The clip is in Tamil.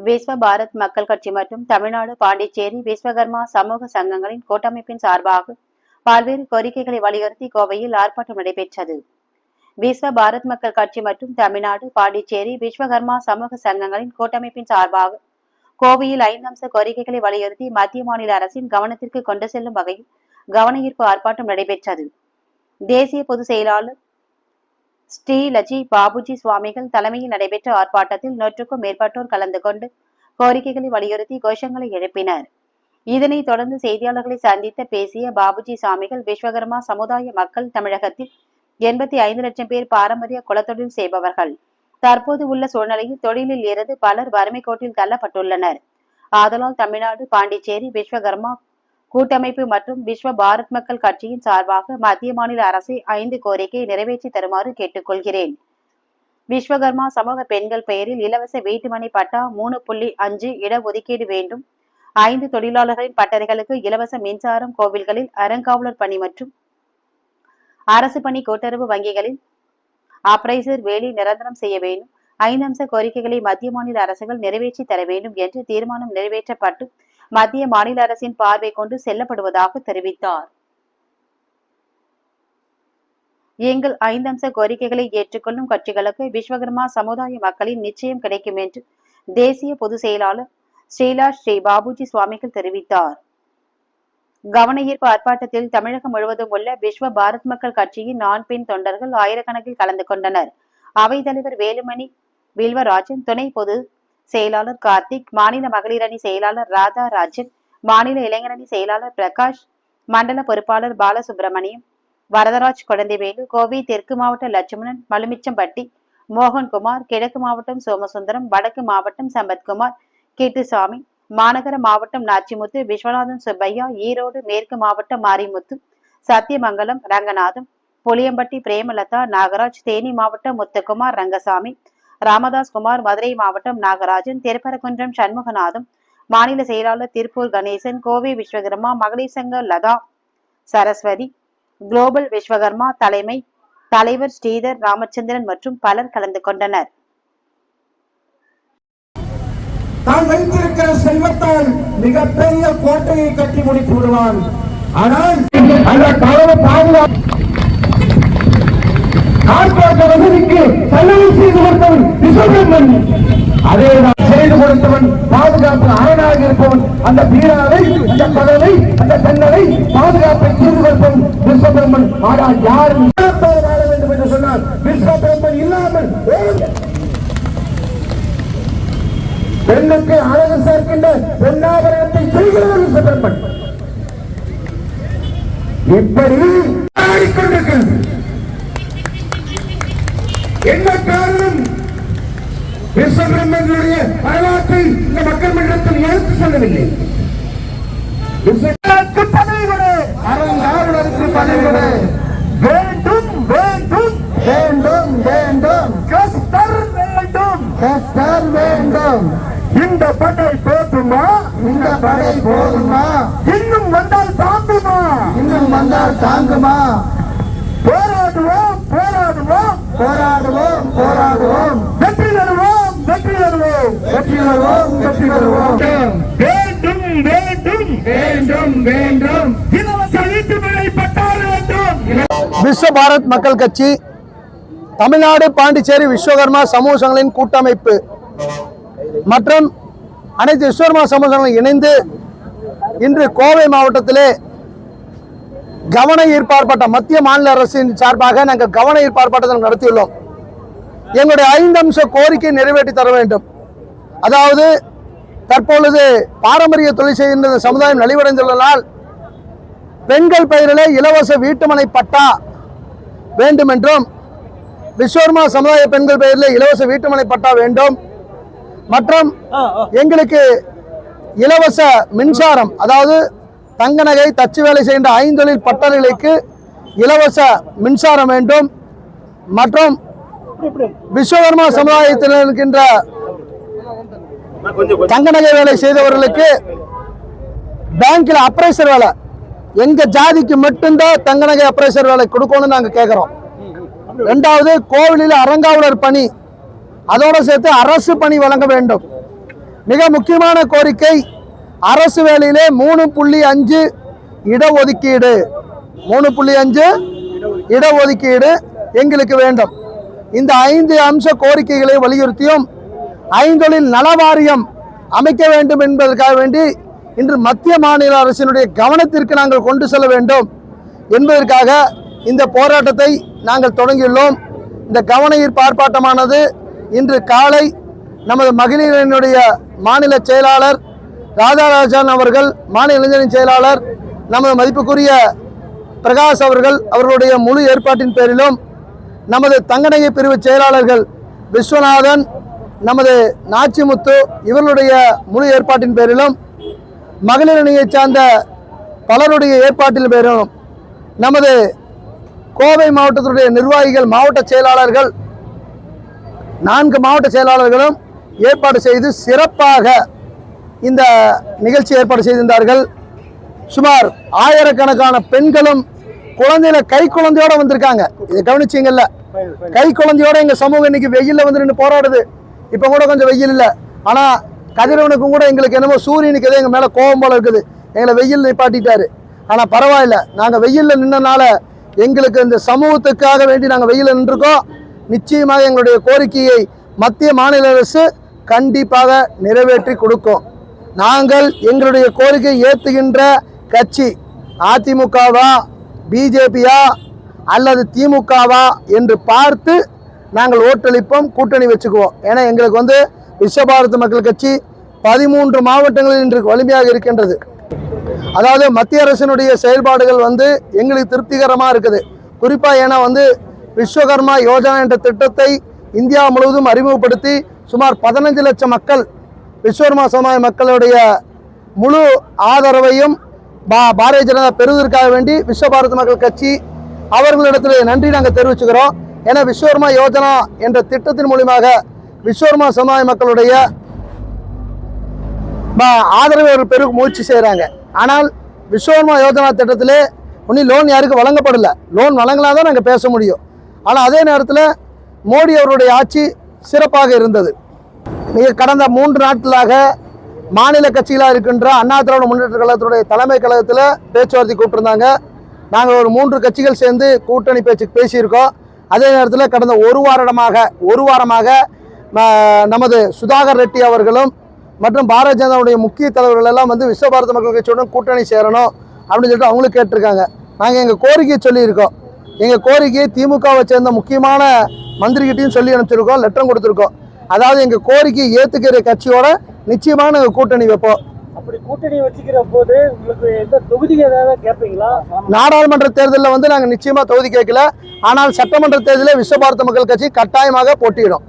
விஸ்வ பாரத் மக்கள் கட்சி மற்றும் தமிழ்நாடு, பாண்டிச்சேரி விஸ்வகர்மா சமூக சங்கங்களின் கூட்டமைப்பின் சார்பாக பல்வேறு கோரிக்கைகளை வலியுறுத்தி கோவையில் ஆர்ப்பாட்டம் நடைபெற்றது. விஸ்வ பாரத் மக்கள் கட்சி மற்றும் தமிழ்நாடு, பாண்டிச்சேரி விஸ்வகர்மா சமூக சங்கங்களின் கூட்டமைப்பின் சார்பாக கோவையில் 5 அம்ச கோரிக்கைகளை வலியுறுத்தி மத்திய, மாநில அரசின் கவனத்திற்கு கொண்டு செல்லும் வகையில் கவனஈர்ப்பு ஆர்ப்பாட்டம் நடைபெற்றது. தேசிய பொதுச் செயலாளர் ஸ்ரீலஜி பாபுஜி சுவாமிகள் தலைமையில் நடைபெற்ற ஆர்ப்பாட்டத்தில் 100க்கும் மேற்பட்டோர் கலந்து கொண்டு கோரிக்கைகளை வலியுறுத்தி கோஷங்களை எழுப்பினர். இதனைத் தொடர்ந்து செய்தியாளர்களை சந்தித்த பேசிய பாபுஜி சுவாமிகள், விஸ்வகர்மா சமுதாய மக்கள் தமிழகத்தில் 85 லட்சம் பேர் பாரம்பரிய குலத்தொழில் செய்பவர்கள். தற்போது உள்ள சூழ்நிலையில் தொழிலில் இருந்து பலர் வறுமை கோட்டில் தள்ளப்பட்டுள்ளனர். ஆதலால் தமிழ்நாடு, பாண்டிச்சேரி விஸ்வகர்மா கூட்டமைப்பு மற்றும் விஸ்வ பாரத் மக்கள் கட்சியின் சார்பாக மத்திய, மாநில அரசை 5 கோரிக்கையை நிறைவேற்றி தருமாறு கேட்டுக்கொள்கிறேன். விஸ்வகர்மா சமூக பெண்கள் பெயரில் இலவச வீட்டுமனை பட்டா 3.5 இடஒதுக்கீடு வேண்டும். 5 தொழிலாளர்களின் பட்டறைகளுக்கு இலவச மின்சாரம், கோவில்களில் அறங்காவலர் பணி மற்றும் அரசு பணி கூட்டுறவு வங்கிகளில் ஆபரைசர் வேலை நிரந்தரம் செய்ய வேண்டும். 5 அம்ச கோரிக்கைகளை மத்திய, மாநில அரசுகள் நிறைவேற்றி தர வேண்டும் என்று தீர்மானம் நிறைவேற்றப்பட்டு மத்திய, மாநில அரசின் பார்வை கொண்டு செல்லப்படுவதாக தெரிவித்தார். எங்கள் 5 அம்ச கோரிக்கைகளை ஏற்றுக்கொள்ளும் கட்சிகளுக்கு விஸ்வகர்மா சமுதாய மக்களின் நிச்சயம் கிடைக்கும் என்று தேசிய பொதுச் செயலாளர் ஸ்ரீ பாபுஜி சுவாமிகள் தெரிவித்தார். கவன ஈர்ப்பு ஆர்ப்பாட்டத்தில் தமிழகம் முழுவதும் உள்ள விஸ்வ பாரத் மக்கள் கட்சியின் ஆண், பெண் தொண்டர்கள் ஆயிரக்கணக்கில் கலந்து கொண்டனர். அவைத் தலைவர் வேலுமணி வில்வராஜன், துணை பொது செயலாளர் கார்த்திக், மாநில மகளிர் அணி செயலாளர் ராதா ராஜன், மாநில இளைஞரணி செயலாளர் பிரகாஷ், மண்டல பொறுப்பாளர் பாலசுப்ரமணியம், வரதராஜ் குழந்தைவேலு, கோவை தெற்கு மாவட்ட லட்சுமணன் மலுமிச்சம்பட்டி, மோகன்குமார், கிழக்கு மாவட்டம் சோமசுந்தரம், வடக்கு மாவட்டம் சம்பத்குமார், கீட்டுசாமி, மாநகர மாவட்டம் நாச்சிமுத்து, விஸ்வநாதன் சுப்பையா, ஈரோடு மேற்கு மாவட்டம் மாரிமுத்து, சத்தியமங்கலம் ரங்கநாதம், புளியம்பட்டி பிரேமலதா, நாகராஜ், தேனி மாவட்டம் முத்துக்குமார் ரங்கசாமி, ராமதாஸ் குமார், மதுரை மாவட்டம் நாகராஜன், திருப்பரங்குன்றம் சண்முகநாதம், மாநில செயலாளர் திருப்பூர் கணேசன், கோவை விஸ்வகர்மா மகளிர் சங்க லதா சரஸ்வதி, குளோபல் விஸ்வகர்மா தலைவர் ஸ்ரீதர் ராமச்சந்திரன் மற்றும் பலர் கலந்து கொண்டனர். தான் வைத்திருக்கிற செல்வத்தால் மிகப்பெரிய கோட்டையை கட்டி முடித்து விடுவான். ஆனால் அந்த கலவை பாதுகாப்பு ஆர்ப்பாட்ட வசதிக்கு செலவு செய்து கொடுத்தவன் விஸ்வகர்மன். அதேதான் செய்து கொடுத்தவன் பாதுகாப்பு அரணாக இருப்பவன். அந்த பீடாவை, அந்த பதவை, அந்த தன்னலை பாதுகாப்பை செய்து கொடுப்பவன் விஸ்வகர்மன். ஆனால் யார் வாழ வேண்டும் என்று சொன்னால் விஸ்வகர்மன் இல்லாமல் பெண்ணுக்கு அழகு சேர்க்கின்ற பொன்னாபரணத்தை செய்கிறவர் விஸ்வகர்மன். இப்படி ஆடிக்கொண்டிருக்கிறது. என்ன காரணம்? விஸ்வகர்மனுடைய வரலாற்றை இந்த மக்கள் மன்றத்தில் எடுத்து சொல்லவில்லை. விஸ்வகர்மனுக்கு பதவி கொடு, அறங்காவலருக்கு பதவி கொடு. வேண்டும் வேண்டும் வேண்டும் வேண்டும் கஸ்டர் வேண்டும், கஸ்டர் வேண்டும். இந்த படை போதுமா? இந்த படை போதுமா? இன்னும் வந்தால் தாங்குமா? இன்னும் வந்தால் தாங்குமா? போராடுவோம் போராடுவோம் போராடுவோம் போராடுவோம், வெற்றி பெறுவோம் வெற்றி பெறுவோம் வெற்றி பெறுவோம் வெற்றி பெறுவோம். வேண்டும் வேண்டும் வேண்டும் வேண்டும் இலவச வீட்டுமனை பட்டா வேண்டும். விஸ்வ பாரத் மக்கள் கட்சி, தமிழ்நாடு, பாண்டிச்சேரி விஸ்வகர்மா சமூக சங்கங்களின் கூட்டமைப்பு மற்றும் அனைத்து விஸ்வகர்மா சமூக சங்கங்களும் இணைந்து இன்று கோவை மாவட்டத்திலே கவன ஈர்ப்பு ஆர்ப்பாட்டம் மத்திய, மாநில அரசின் சார்பாக நாங்கள் கவன ஈர்ப்பு ஆர்ப்பாட்டத்தை நடத்தியுள்ளோம். எங்களுடைய 5 அம்ச கோரிக்கை நிறைவேற்றி தர வேண்டும். அதாவது தற்பொழுது பாரம்பரிய தொழில் செய்கின்ற சமுதாயம் நலிவடைந்துள்ளதால் பெண்கள் பெயரிலே இலவச வீட்டுமனை பட்டா வேண்டும் என்றும், விஸ்வகர்மா சமுதாய பெண்கள் பெயரில் இலவச வீட்டுமனை பட்டா வேண்டும் மற்றும் எங்களுக்கு இலவச மின்சாரம், அதாவது தங்க நகை, தச்சு வேலை செய்கின்ற 5 தொழில் பட்டறைகளுக்கு இலவச மின்சாரம் வேண்டும் மற்றும் விஸ்வகர்மா சமுதாயத்தில் இருக்கின்ற தங்க நகை வேலை செய்தவர்களுக்கு பேங்க்ல அப்ரைசர் வேலை, எங்க ஜாதிக்கு மட்டும்தான் தங்க நகை அப்ரைசர் வேலை கொடுக்கணும்னு நாங்க கேட்கிறோம். 2வது, கோவிலில் அறங்காவலர் பணி, அதோடு சேர்த்து அரசு பணி வழங்க வேண்டும். மிக முக்கியமான கோரிக்கை, அரசு வேலையிலே 3.5 இடஒதுக்கீடு, 3.5 இடஒதுக்கீடு எங்களுக்கு வேண்டும். இந்த 5 அம்ச கோரிக்கைகளை வலியுறுத்தியும் ஐந்தொழில் நல வாரியம் அமைக்க வேண்டும் என்பதற்காக வேண்டி இன்று மத்திய மாநில அரசினுடைய கவனத்திற்கு நாங்கள் கொண்டு செல்ல வேண்டும் என்பதற்காக இந்த போராட்டத்தை நாங்கள் தொடங்கியுள்ளோம். இந்த கவன ஈர்ப்பு ஆர்ப்பாட்டமானது இன்று காலை நமது மகளிரினுடைய மாநில செயலாளர் ராஜாராஜன் அவர்கள், மாநில இளைஞரின் செயலாளர் நமது மதிப்புக்குரிய பிரகாஷ் அவர்களுடைய முழு ஏற்பாட்டின் பேரிலும், நமது தங்கநகை பிரிவு செயலாளர்கள் விஸ்வநாதன், நமது நாச்சிமுத்து இவர்களுடைய முழு ஏற்பாட்டின் பேரிலும், மகளிர் அணியை சார்ந்த பலருடைய ஏற்பாட்டின் பேரிலும், நமது கோவை மாவட்டத்தினுடைய நிர்வாகிகள், மாவட்ட செயலாளர்கள் 4 மாவட்ட செயலாளர்களும் ஏற்பாடு செய்து சிறப்பாக இந்த நிகழ்ச்சி ஏற்பாடு செய்திருந்தார்கள். சுமார் ஆயிரக்கணக்கான பெண்களும் கை குழந்தையோட வந்திருக்காங்க. இதை கவனிச்சிங்கல்ல, கை குழந்தையோட எங்க சமூகம் இன்னைக்கு வெயில்ல வந்து நின்று போராடுது. இப்ப கூட கொஞ்சம் வெயில் இல்லை, ஆனா கதிரவனுக்கும் கூட எங்களுக்கு என்னமோ சூரியனுக்கு எதோ எங்க மேல கோபம் போல இருக்குது. எங்களை வெயில் நிப்பாட்டிட்டாரு. ஆனா பரவாயில்ல, நாங்க வெயில்ல நின்றனால எங்களுக்கு இந்த சமூகத்துக்காக வேண்டி நாங்க வெயில்ல நின்றுருக்கோம். நிச்சயமாக எங்களுடைய கோரிக்கையை மத்திய மாநில அரசு கண்டிப்பாக நிறைவேற்றி கொடுக்கும். நாங்கள் எங்களுடைய கோரிக்கை ஏற்றுகின்ற கட்சி அதிமுகவா, பிஜேபியா அல்லது திமுகவா என்று பார்த்து நாங்கள் ஓட்டளிப்போம், கூட்டணி வச்சுக்குவோம். ஏன்னா எங்களுக்கு வந்து விஸ்வபாரத் மக்கள் கட்சி 13 மாவட்டங்களில் இன்று வலிமையாக இருக்கின்றது. அதாவது மத்திய அரசினுடைய செயல்பாடுகள் வந்து எங்களுக்கு திருப்திகரமாக இருக்குது. குறிப்பாக ஏன்னா வந்து விஸ்வகர்மா யோஜனா என்ற திட்டத்தை இந்தியா முழுவதும் அறிமுகப்படுத்தி சுமார் 15 லட்சம் மக்கள், விஸ்வகர்மா சமுதாய மக்களுடைய முழு ஆதரவையும் பாரதிய ஜனதா பெறுவதற்காக வேண்டி விஸ்வபாரத் மக்கள் கட்சி அவர்களிடத்தில் நன்றி நாங்கள் தெரிவிச்சுக்கிறோம். ஏன்னா விஸ்வகர்மா யோஜனா என்ற திட்டத்தின் மூலமாக விஸ்வகர்மா சமுதாய மக்களுடைய ஆதரவை அவர்கள் பெருக முயற்சி செய்கிறாங்க. ஆனால் விஸ்வகர்மா யோஜனா திட்டத்திலே ஒன்றும் லோன் யாருக்கு வழங்கப்படலை. லோன் வழங்கலாம் தான் நாங்கள் பேச முடியும். ஆனால் அதே நேரத்தில் மோடி அவருடைய ஆட்சி சிறப்பாக இருந்தது. கடந்த 3 நாட்களாக மாநில கட்சிகளாக இருக்கின்ற அண்ணா திராவிட முன்னேற்ற கழகத்துடைய தலைமை கழகத்தில் பேச்சுவார்த்தை கூப்பிட்டுருந்தாங்க. நாங்கள் ஒரு 3 கட்சிகள் சேர்ந்து கூட்டணி பேசியிருக்கோம். அதே நேரத்தில் கடந்த ஒரு வாரமாக நமது சுதாகர் ரெட்டி அவர்களும் மற்றும் பாரதிய ஜனதாவுடைய முக்கிய தலைவர்கள் எல்லாம் வந்து விஸ்வபாரத் மக்கள் கட்சியுடன் கூட்டணி சேரணும் அப்படின்னு சொல்லிட்டு அவங்களும் கேட்டிருக்காங்க. நாங்கள் எங்கள் கோரிக்கையை சொல்லியிருக்கோம். எங்கள் கோரிக்கையை திமுகவை சேர்ந்த முக்கியமான மந்திரிகிட்டையும் சொல்லி அனுப்பிச்சிருக்கோம், லெட்டரும் கொடுத்துருக்கோம். அதாவது எங்கள் கோரிக்கையை ஏற்றுக்கிற கட்சியோட நிச்சயமாக நாங்கள் கூட்டணி வைப்போம். அப்படி கூட்டணி வச்சுக்கிற போது உங்களுக்கு எந்த தொகுதிக்கு ஏதாவது கேட்பீங்களா? நாடாளுமன்ற தேர்தலில் வந்து நாங்கள் நிச்சயமாக தொகுதி கேட்கல. ஆனால் சட்டமன்ற தேர்தலில் விஸ்வபாரத் மக்கள் கட்சி கட்டாயமாக போட்டியிடும்.